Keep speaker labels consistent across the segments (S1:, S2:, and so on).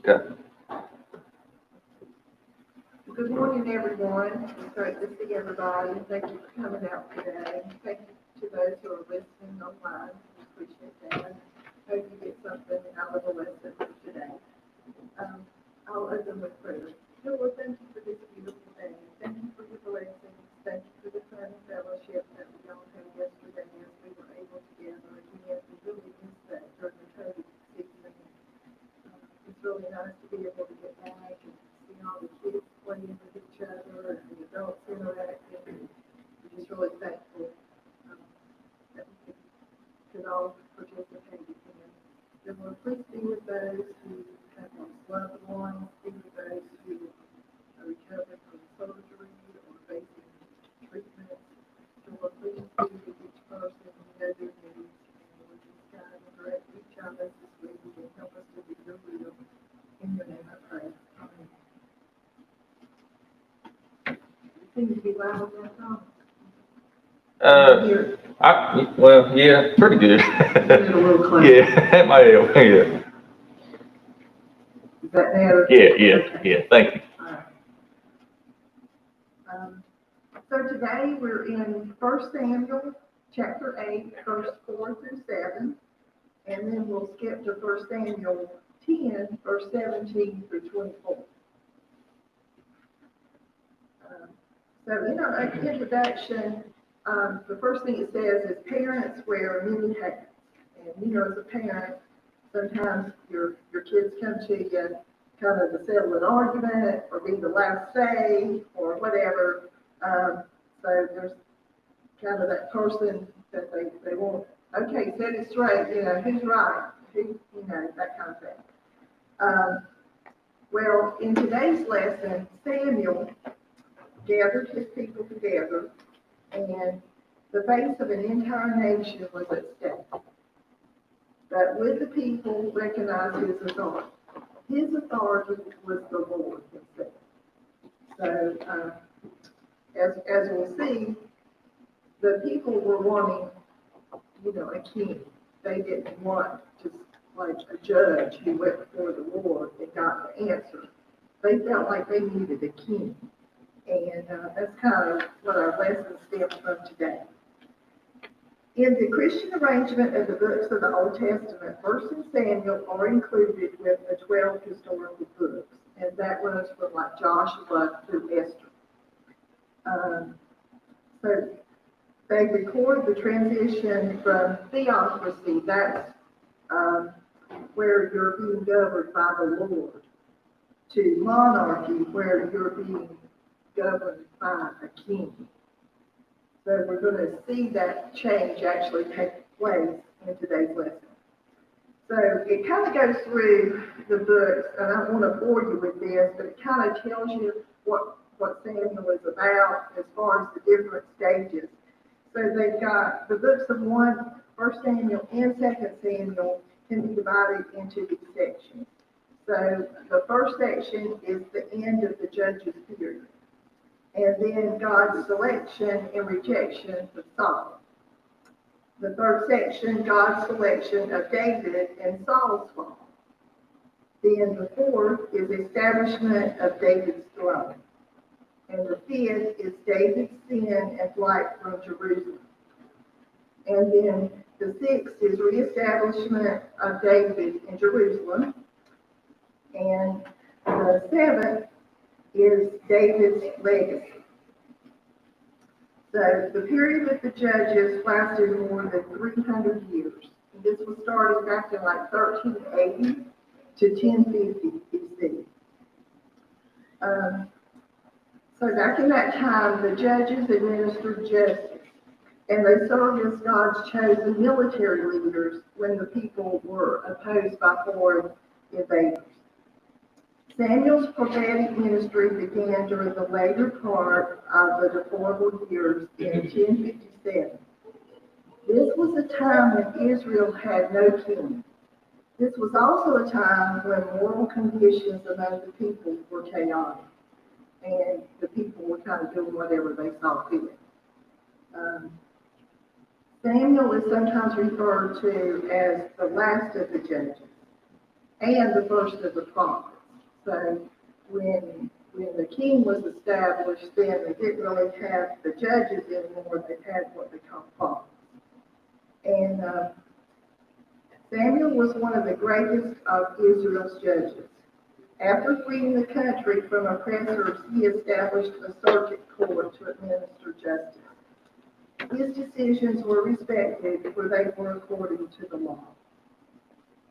S1: Okay.
S2: Good morning, everyone. It's great to see everybody. Thank you for coming out today. Thank you to those who are listening online. We appreciate that. Hope you get something out of the lesson today. I'll open with prayer. Lord, thank you for this beautiful day. Thank you for your blessings. Thank you for the time of fellowship that we all had yesterday as we were able to gather again. We really missed that during the COVID season. It's really nice to be able to get back and see all the kids playing with each other and the adults interacting. We're just really thankful that we could all participate again. Then Lord, please be with those who have lost loved ones, be with those who are recovering from surgery or facing treatment. So Lord, please be with each person who knows their needs. And Lord, just guide and direct each of us this week and help us to be your will. In your name I pray. Amen. Seems to be loud in that song.
S1: Well, yeah, pretty good.
S2: A little closer.
S1: Yeah, that might help. Yeah.
S2: Is that better?
S1: Yeah. Thank you.
S2: All right. So today we're in 1 Samuel chapter 8, verse 4 through 7, and then we'll skip to 1 Samuel 10, verse 17 through 24. An introduction, the first thing it says is parents wear many hats. And as a parent, sometimes your kids come to you kind of to settle an argument or be the last say or whatever. So there's kind of that person that they want, okay, set it straight, who's right, that kind of thing. Well, in today's lesson, Samuel gathered his people together, and the face of an entire nation was at stake. But with the people recognized his authority. His authority was the Lord himself. So, as we'll see, the people were wanting, a king. They didn't want just like a judge who went before the Lord and got the answer. They felt like they needed a king. And that's kind of what our lesson stems from today. In the Christian arrangement of the books of the Old Testament, 1 and Samuel are included with the 12 historical books, and that runs from like Joshua through Esther. So they record the transition from theocracy, that's where you're being governed by the Lord, to monarchy, where you're being governed by a king. So we're going to see that change actually take place in today's lesson. So it kind of goes through the books, and I don't want to bore you with this, but it kind of tells you what Samuel is about as far as the different stages. So they've got the books of 1 Samuel and 2 Samuel can be divided into these sections. So the first section is the end of the judges period. And then God's selection and rejection of Saul. The third section, God's selection of David and Saul's fall. Then the fourth is establishment of David's throne. And the fifth is David's sin and flight from Jerusalem. And then the sixth is reestablishment of David in Jerusalem. And the seventh is David's legacy. So the period with the judges lasted more than 300 years. And this was started back in like 1380 to 1050 BC. So back in that time, the judges administered justice, and they served as God's chosen military leaders when the people were opposed by foreign invaders. Samuel's prophetic ministry began during the later part of the deplorable years in 1057. This was a time when Israel had no king. This was also a time when moral conditions among the people were chaotic, and the people were kind of doing whatever they saw fit. Samuel is sometimes referred to as the last of the judges and the first of the prophets. So when the king was established, then they didn't really have the judges anymore. They had what they call fathers. And Samuel was one of the greatest of Israel's judges. After freeing the country from oppressors, he established a circuit court to administer justice. His decisions were respected, for they were according to the law.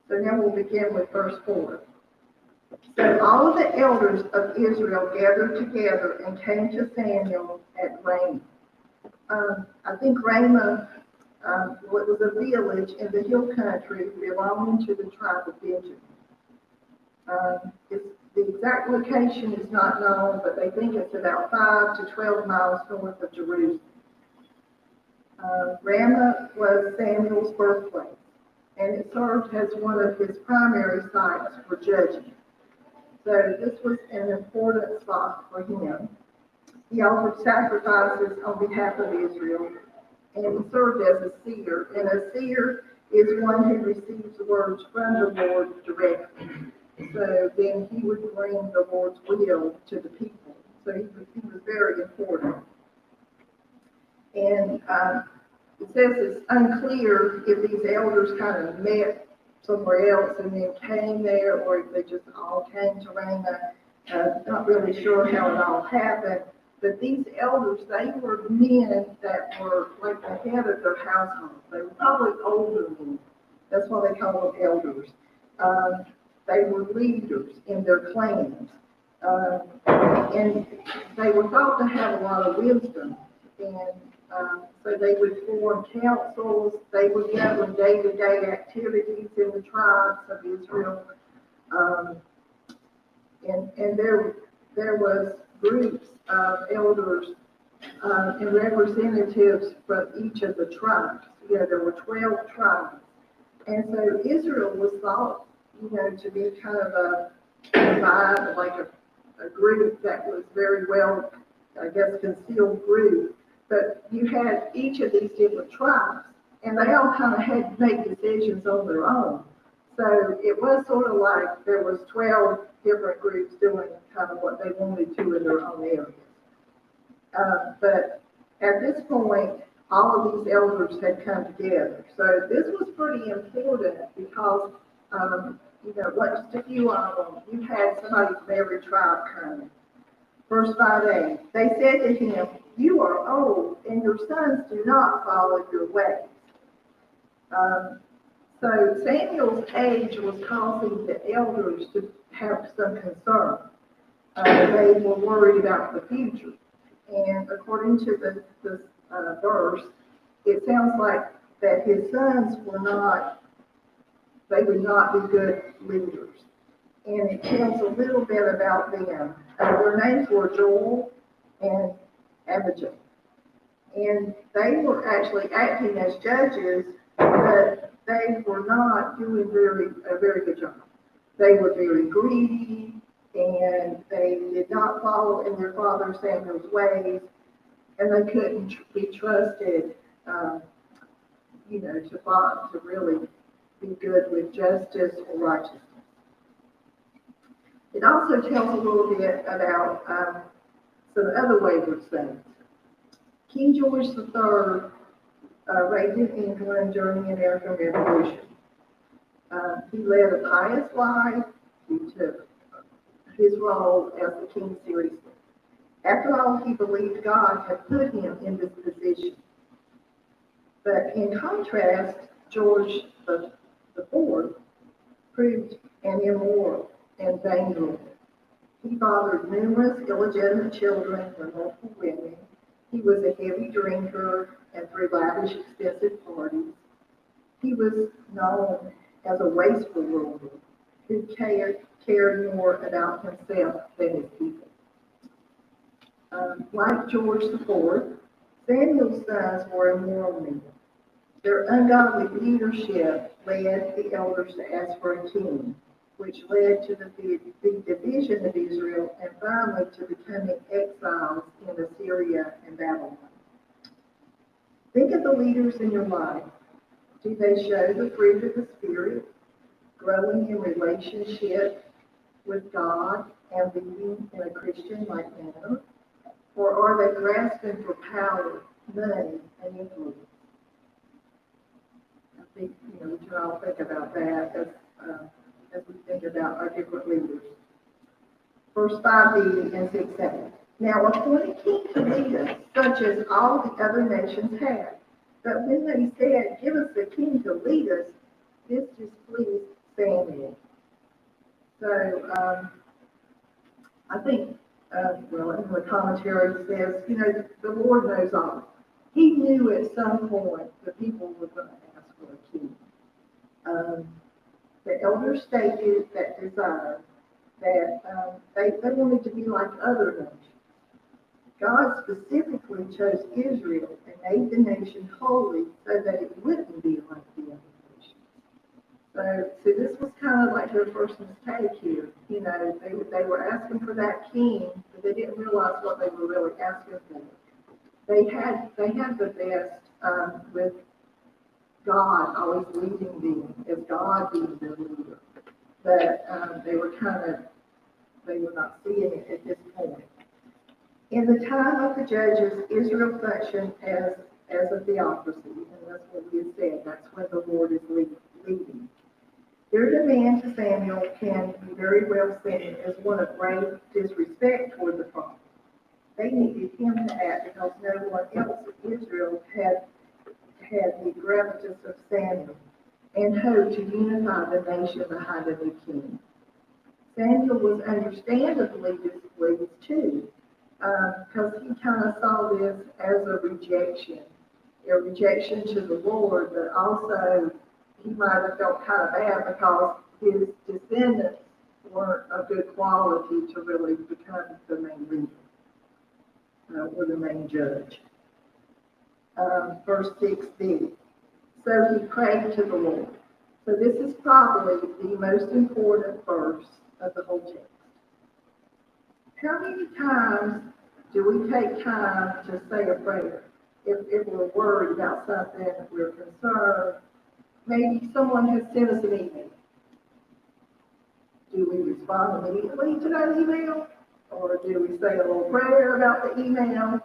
S2: So now we'll begin with verse 4. So all of the elders of Israel gathered together and came to Samuel at Ramah. I think Ramah was a village in the hill country belonging to the tribe of Benjamin. The exact location is not known, but they think it's about 5 to 12 miles north of Jerusalem. Ramah was Samuel's birthplace, and it served as one of his primary sites for judging. So this was an important spot for him. He offered sacrifices on behalf of Israel, and he served as a seer. And a seer is one who receives words from the Lord directly. So then he would bring the Lord's will to the people. So he was very important. And it says it's unclear if these elders kind of met somewhere else and then came there, or if they just all came to Ramah. Not really sure how it all happened. But these elders, they were men that were like the head of their household. They were probably older men. That's why they call them elders. They were leaders in their clans. And they were thought to have a lot of wisdom. And so they would form councils. They would govern day-to-day activities in the tribes of Israel. And there was groups of elders and representatives from each of the tribes. You know, there were 12 tribes. And so Israel was thought, to be kind of a vibe, like a group that was very well, I guess, concealed group. But you had each of these different tribes, and they all kind of had to make decisions on their own. So it was sort of like there was 12 different groups doing kind of what they wanted to in their own areas. But at this point, all of these elders had come together. So this was pretty important because, just a few of them, you had somebody from every tribe coming. Verse 5a, they said to him, "You are old, and your sons do not follow your ways." So Samuel's age was causing the elders to have some concern. They were worried about the future. And according to the verse, it sounds like that his sons would not be good leaders. And it tells a little bit about them. Their names were Joel and Abijah. And they were actually acting as judges, but they were not doing a very good job. They were very greedy, and they did not follow in their father Samuel's ways, and they couldn't be trusted, to really be good with justice or righteousness. It also tells a little bit about some other wayward saints. King George III reigned in England during the American Revolution. He led a pious life. He took his role as the king seriously. After all, he believed God had put him in this position. But in contrast, George IV proved an immoral and vainglory. He fathered numerous illegitimate children from multiple women. He was a heavy drinker and threw lavish, expensive parties. He was known as a wasteful ruler who cared more about himself than his people. Like George IV, Samuel's sons were immoral men. Their ungodly leadership led the elders to ask for a king, which led to the division of Israel and finally to becoming exiles in Assyria and Babylon. Think of the leaders in your life. Do they show the fruit of the Spirit, growing in relationship with God and leading in a Christian-like manner? Or are they grasping for power, money, and influence? I think, we can all think about that as we think about our different leaders. Verse 5b and 6a. Now appoint a king to lead us, such as all the other nations had. But when they said, give us a king to lead us, this displeased Samuel. So I think, in the commentary it says, the Lord knows all. He knew at some point the people were going to ask for a king. The elders stated that desire that they wanted to be like other nations. God specifically chose Israel and made the nation holy so that it wouldn't be like the other nations. So this was kind of like their first mistake here. They were asking for that king, but they didn't realize what they were really asking for. They had the best with God always leading them, as God being their leader. But they were not seeing it at this point. In the time of the judges, Israel functioned as a theocracy, and that's what we have said. That's when the Lord is leading. Their demand to Samuel can be very well seen as one of grave disrespect toward the prophet. They needed him to act because no one else in Israel had the gravitas of Samuel and hoped to unify the nation behind a new king. Samuel was understandably displeased too, because he kind of saw this as a rejection to the Lord, but also he might have felt kind of bad because his descendants weren't of good quality to really become the main leader or the main judge. Verse 6b. So he prayed to the Lord. So this is probably the most important verse of the whole text. How many times do we take time to say a prayer? If we're worried about something, if we're concerned, maybe someone has sent us an email. Do we respond immediately to that email? Or do we say a little prayer about the email?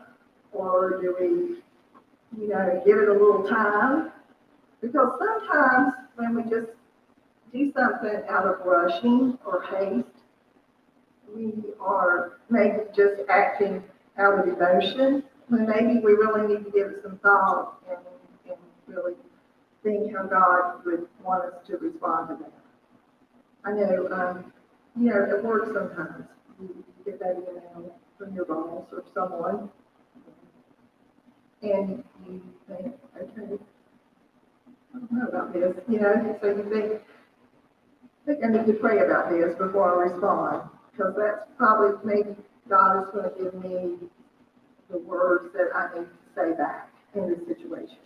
S2: Or do we, give it a little time? Because sometimes when we just do something out of rushing or haste, we are maybe just acting out of emotion, when maybe we really need to give it some thought and really think how God would want us to respond to that. I know, at work sometimes you get that email from your boss or someone, and you think, okay, I don't know about this, so you think I need to pray about this before I respond, because that's probably maybe God is going to give me the words that I need to say back in this situation.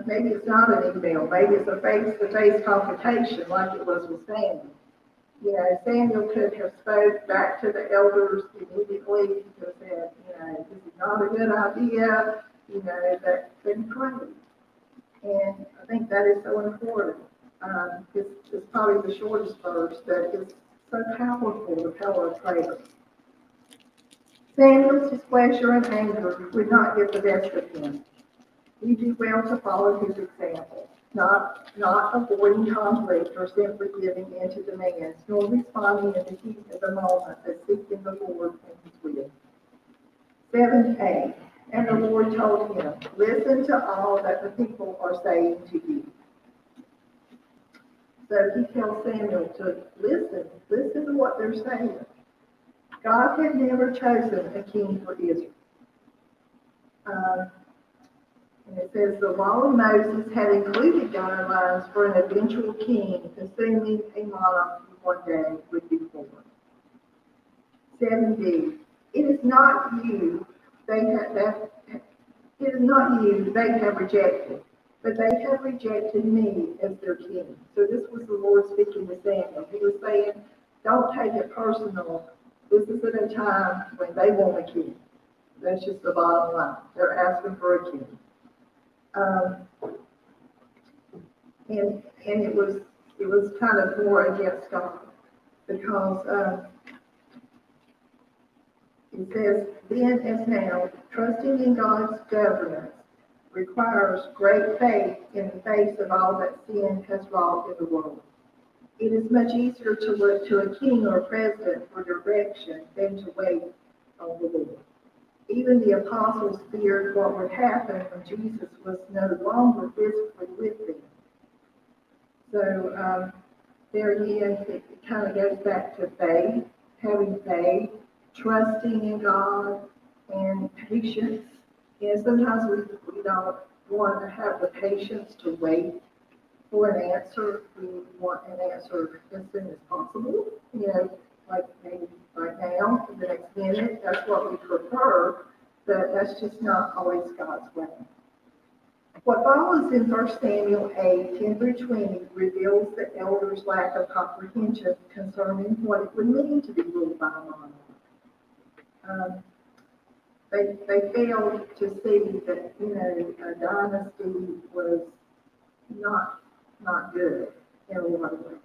S2: Maybe it's not an email, maybe it's a face-to-face confrontation like it was with Samuel. Samuel could have spoke back to the elders immediately. He could have said, this is not a good idea, that he prayed. And I think that is so important. It's probably the shortest verse, but it's so powerful, the power of prayer. Samuel's displeasure and anger would not get the best of him. We do well to follow his example, not avoiding conflict or simply giving in to demands, nor responding in the heat of the moment, but seeking the Lord and his will. 7a. And the Lord told him, listen to all that the people are saying to you. So he tells Samuel to listen to what they're saying. God had never chosen a king for Israel. And it says the law of Moses had included guidelines for an eventual king, assuming a monarchy one day would be formed. 7b. It is not you they have rejected, but they have rejected me as their king. So this was the Lord speaking to Samuel. He was saying, don't take it personal. This is at a time when they want a king. That's just the bottom line. They're asking for a king. And it was kind of more against God. because, it says, then as now, trusting in God's governance requires great faith in the face of all that sin has wrought in the world. It is much easier to look to a king or president for direction than to wait on the Lord. Even the apostles feared what would happen when Jesus was no longer physically with them. So there again, it kind of goes back to faith, having faith, trusting in God, and patience. And sometimes we don't want to have the patience to wait for an answer. We want an answer as soon as possible, like maybe right now, for the next minute. That's what we prefer, but that's just not always God's way. What follows in 1 Samuel 8, 10 through 20 reveals the elders' lack of comprehension concerning what it would mean to be ruled by a monarch. They failed to see that, a dynasty was not good in a lot of ways.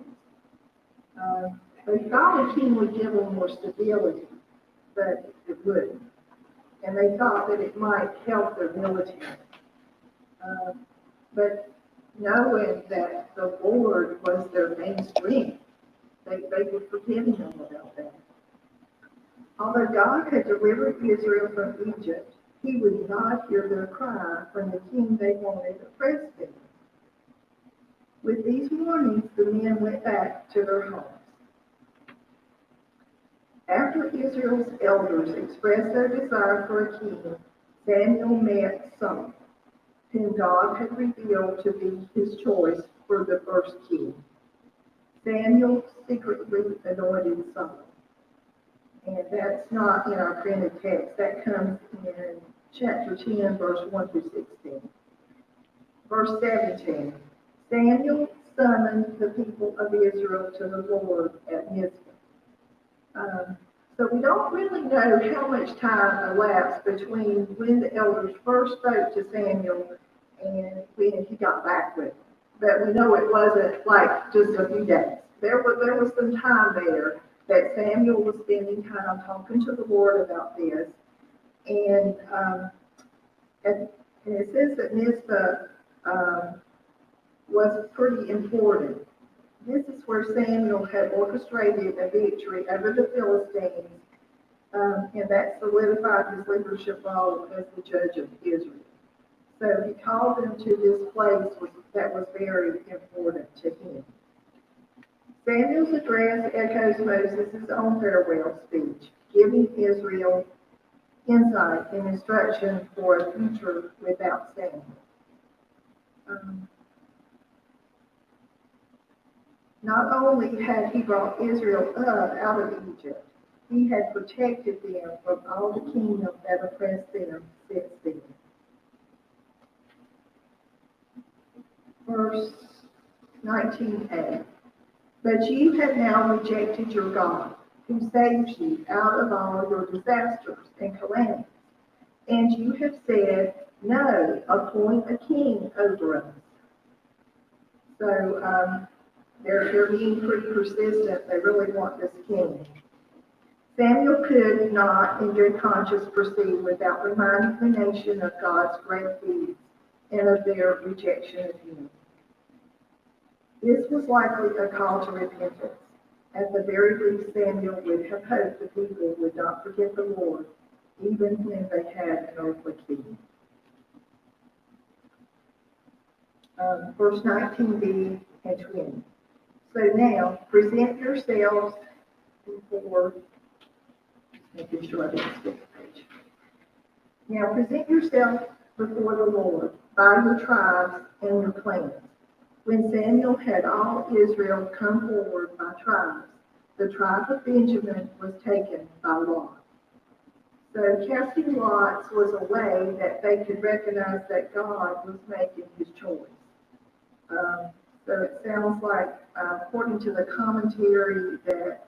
S2: They thought a king would give them more stability, but it wouldn't. And they thought that it might help their military. But knowing that the Lord was their main strength, they were forgetting them about that. Although God had delivered Israel from Egypt, he would not hear their cry from the king they wanted oppressed them. With these warnings, the men went back to their homes. After Israel's elders expressed their desire for a king, Samuel met Saul, whom God had revealed to be his choice for the first king. Samuel secretly anointed Saul. And that's not in our printed text. That comes in chapter 10, verse 1 through 16. Verse 17, Samuel summoned the people of Israel to the Lord at Mizpah. So we don't really know how much time elapsed between when the elders first spoke to Samuel and when he got back with them. But we know it wasn't like just a few days. There was some time there that Samuel was spending time talking to the Lord about this. And it says that Mizpah was pretty important. This is where Samuel had orchestrated a victory over the Philistines, and that solidified his leadership role as the judge of Israel. So he called them to this place that was very important to him. Samuel's address echoes Moses' own farewell speech, giving Israel insight and instruction for a future without Samuel. Not only had he brought Israel up out of Egypt, he had protected them from all the kingdoms that oppressed them since then. Verse 19a. But you have now rejected your God, who saves you out of all your disasters and calamities. And you have said, no, appoint a king over us. So they're being pretty persistent. They really want this king. Samuel could not, in good conscience, proceed without reminding the nation of God's great deeds and of their rejection of him. This was likely a call to repentance. At the very least, Samuel would have hoped the people would not forget the Lord, even when they had an earthly king. Verse 19b and 20. So now, present yourselves before, making sure I didn't skip the page. Now, present yourself before the Lord by your tribes and your clans. When Samuel had all Israel come forward by tribes, the tribe of Benjamin was taken by lot. So casting lots was a way that they could recognize that God was making his choice. So it sounds like, according to the commentary, that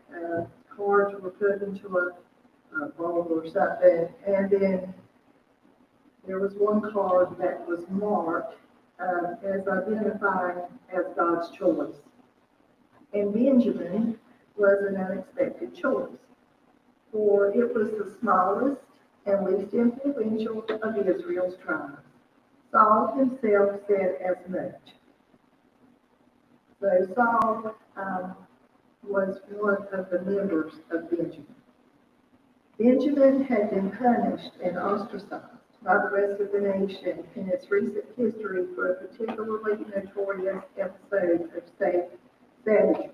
S2: cards were put into a bowl or something, and then there was one card that was marked as identifying as God's choice. And Benjamin was an unexpected choice, for it was the smallest and least influential of Israel's tribes. Saul himself said as much. So Saul was one of the members of Benjamin. Benjamin had been punished and ostracized by the rest of the nation in its recent history for a particularly notorious episode of savagery.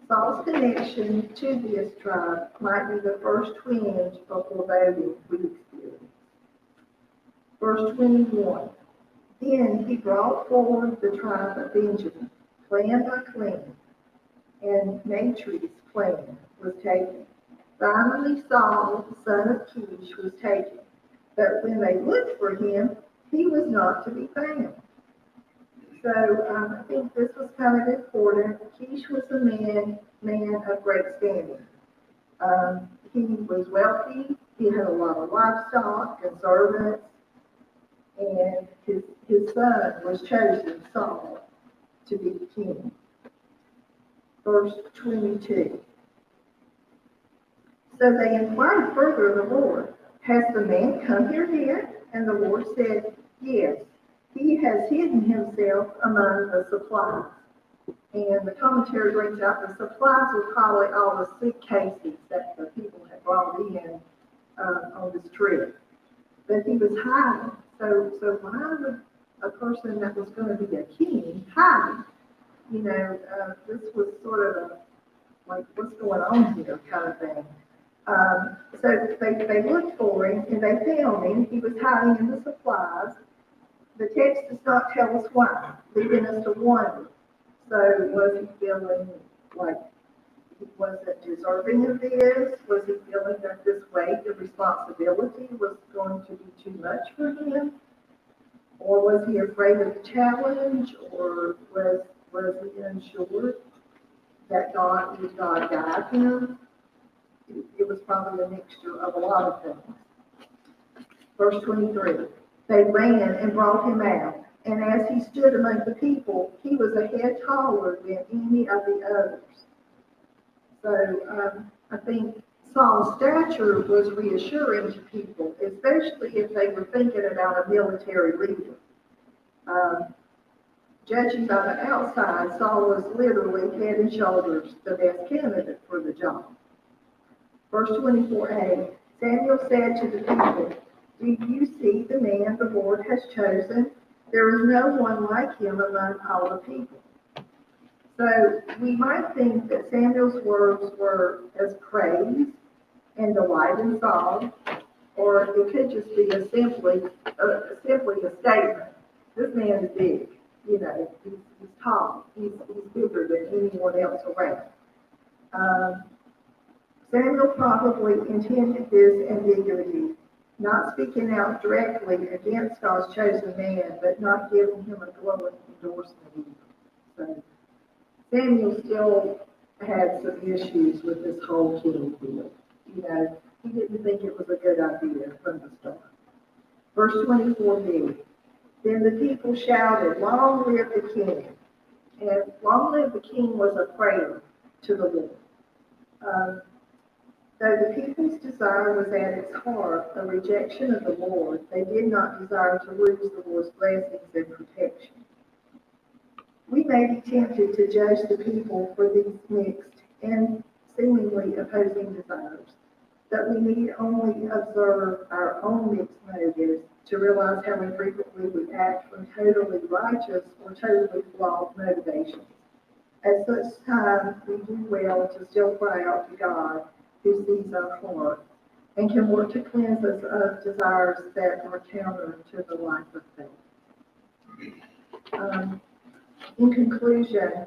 S2: Saul's connection to this tribe might be the first twinge of foreboding we experience. Verse 21. Then he brought forward the tribe of Benjamin, clan by clan, and Matri's clan was taken. Finally, Saul, the son of Kish, was taken. But when they looked for him, he was not to be found. So I think this was kind of important. Kish was a man of great standing. He was wealthy. He had a lot of livestock and servants. And his son was chosen, Saul, to be king. Verse 22. So they inquired further of the Lord, has the man come here yet? And the Lord said, yes, he has hidden himself among the supplies. And the commentary brings out the supplies were probably all the suitcases that the people had brought in on this trip. But he was hiding. So why would a person that was going to be a king hide? You know, this was sort of a, like, what's going on here kind of thing. So they looked for him and they found him. He was hiding in the supplies. The text does not tell us why, leaving us to wonder. So was he feeling like he wasn't deserving of this? Was he feeling that this weight of responsibility was going to be too much for him? Or was he afraid of the challenge? Or was he unsure that God would guide him? It was probably a mixture of a lot of things. Verse 23, they ran and brought him out, and as he stood among the people, he was a head taller than any of the others. So I think Saul's stature was reassuring to people, especially if they were thinking about a military leader. Judging by the outside, Saul was literally head and shoulders the best candidate for the job. Verse 24a, Samuel said to the people, do you see the man the Lord has chosen? There is no one like him among all the people. So we might think that Samuel's words were as praise and delight in Saul, or it could just be simply a statement. This man is big, you know, he's tall, he's bigger than anyone else around. Samuel probably intended this ambiguity, not speaking out directly against God's chosen man, but not giving him a glowing endorsement either. So Samuel still had some issues with this whole king deal. You know, he didn't think it was a good idea from the start. Verse 24b, then the people shouted, long live the king. And long live the king was a prayer to the Lord. Though the people's desire was at its heart a rejection of the Lord, they did not desire to lose the Lord's blessings and protection. We may be tempted to judge the people for these mixed and seemingly opposing desires, but we need only observe our own mixed motives to realize how infrequently we act from totally righteous or totally flawed motivations. At such times, we do well to still cry out to God, who sees our heart, and can work to cleanse us of desires that are counter to the life of faith. In conclusion,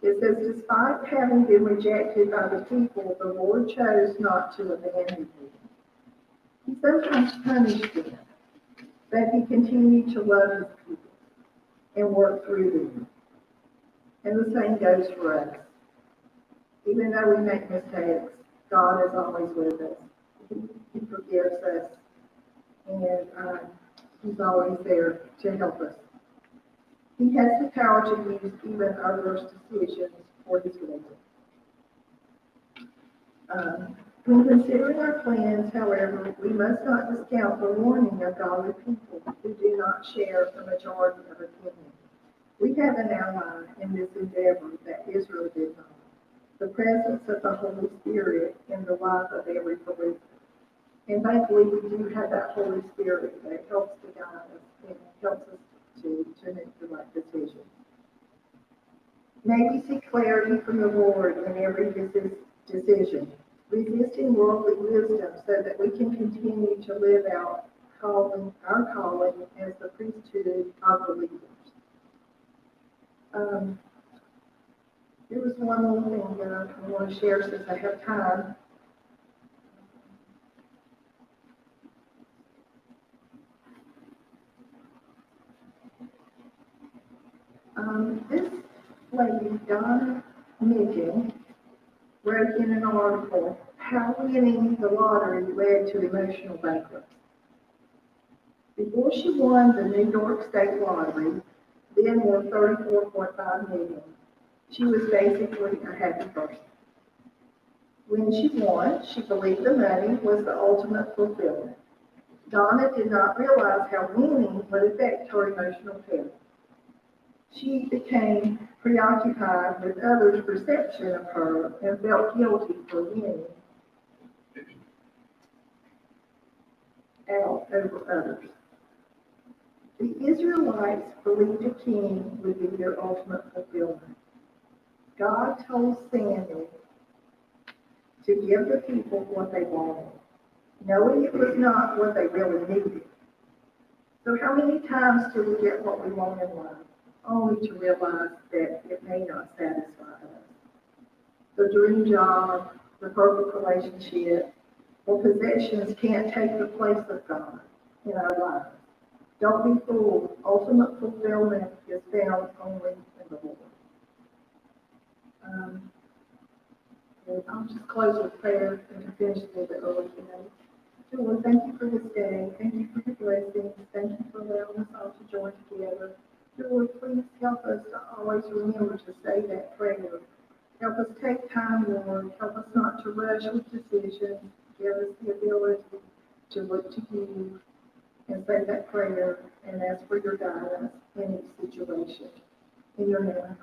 S2: it says, despite having been rejected by the people, the Lord chose not to abandon them. He sometimes punished them, but he continued to love his people and work through them. And the same goes for us. Even though we make mistakes, God is always with us. He forgives us, and he's always there to help us. He has the power to use even others' decisions for his glory. When considering our plans, however, we must not discount the warning of godly people who do not share the majority of opinion. We have an ally in this endeavor that Israel did not: the presence of the Holy Spirit in the life of every believer. And thankfully, we do have that Holy Spirit that helps to guide us and helps us to make the right decisions. May we seek clarity from the Lord in every decision, resisting worldly wisdom so that we can continue to live out our calling as the priesthood of believers. There was one more thing that I want to share since I have time. This lady, Donna Midgen, wrote in an article how winning the lottery led to emotional bankruptcy. Before she won the New York State Lottery, then worth $34.5 million, she was basically a happy person. When she won, she believed the money was the ultimate fulfillment. Donna did not realize how winning would affect her emotional health. She became preoccupied with others' perception of her and felt guilty for winning out over others. The Israelites believed a king would be their ultimate fulfillment. God told Samuel to give the people what they wanted, knowing it was not what they really needed. So how many times do we get what we want in life, only to realize that it may not satisfy us? The dream job, the perfect relationship, or possessions can't take the place of God in our lives. Don't be fooled. Ultimate fulfillment is found only in the Lord. And I'll just close with prayer and to finish a little bit early today. Lord, thank you for this day. Thank you for your blessings. Thank you for allowing us all to join together. Lord, please help us to always remember to say that prayer. Help us take time, Lord. Help us not to rush with decisions. Give us the ability to look to you and say that prayer and ask for your guidance in each situation. In your name I